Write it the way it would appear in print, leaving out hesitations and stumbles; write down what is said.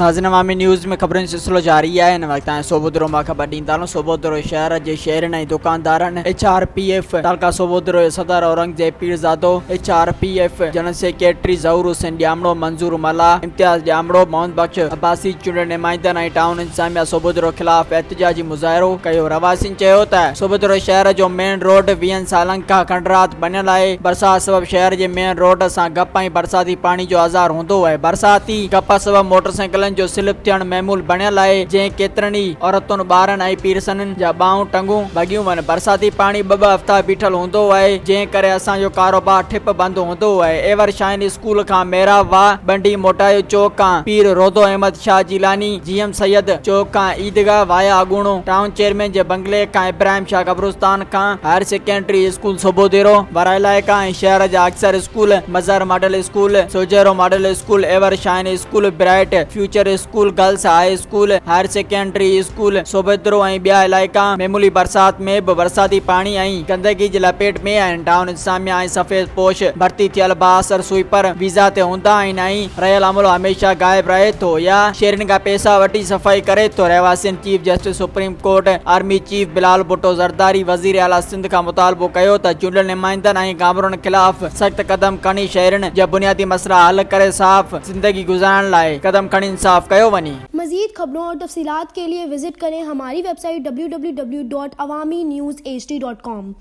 नाज़रीन अवामी न्यूज़ में खबरनि सिलसिलो जारी है। इन वक्त सोभوديرو मां ख़बर ॾींदा आहियूं। सोभوديرو शहर जे शहरनि ऐं दुकानदारनि Hrpf तालका सोभوديرو जे सदर औरंगزيب पीरज़ादो Hrpf जनरल सैकेटरी ظھور ॼामड़ो मंजूर मला इम्तियाज़ ॼामड़ो मोहम्मद बख्श अब्बासी चूंडियल नुमाइंदनि ऐं टाउन इंतज़ामिया सोभوديرو ख़िलाफ़ एहतजाजी मुज़ाहिरो कयो। रवासिन चयो त सोभوديرو शहर जो मेन रोड 20 सालनि खां खंडरात बनियल आहे। बरसात सबब शहर जे मेन रोड सां गप ऐं बरसाती पाणी जो आज़ार हूंदो आहे। बरसाती गप सबब मोटरसाइकिलनि जो स्लिप थियण महमूल बनियल आहे, जंहिं केतिरनि ई औरतुनि ॿारनि ऐं पीरसननि जा ॿाहूं टंगूं भॻियूं वञनि। बरसाती पाणी ॿ हफ़्ता बीठल हूंदो आहे, जंहिं करे असांजो कारोबार ठिप बंद हूंदो आहे। एवर शाइन स्कूल खां मेहराब वाह बंडी मोटायो चौक खां पीर रोदो अहमद शाह जिलानी जीएम सैयद चौक खां ईदगाह वाया अगूणो टाउन चेयरमैन जे बंगले खां इब्राहिम शाह कब्रिस्तान खां हायर सेकेंडरी स्कूल सोभوديرو वारा इलाइक़ा ऐं शहर जा अक्सर स्कूल मज़हर मॉडल स्कूल सोजेरो model school ever shine school bright future school girls high school higher secondary school सोभوديرو ऐं ॿिया इलाइक़ा मामूली बरसात में बि बरसाती पाणी ऐं गंदगी जी लपेट में आहिनि। टाउन इंतज़ामिया ऐं सफ़ेद पोश भर्ती थियल बासर स्वीपर वीज़ा ते हूंदा आहिनि ऐं रहियल अमलो हमेशह गायब रहे थो या शहरनि खां पैसा वठी सफ़ाई करे थो। रहवासियुनि chief justice supreme court army chief Bilal Bhutto Zardari वज़ीर आला सिंध खां मुतालबो कयो त चूंडियल नुमाइंदनि ऐं गामरनि ख़िलाफ़ सख़्त कदम खणी शहरनि जा बुनियादी मसला हल करे साफ़ जिंदगी गुज़ारण लाइ कदम खणी इंसाफ कयो वञे। मज़ीद खबरों और तफसीलात के लिए विजिट करें हमारी वेबसाइट www.awamiNewsHD.com।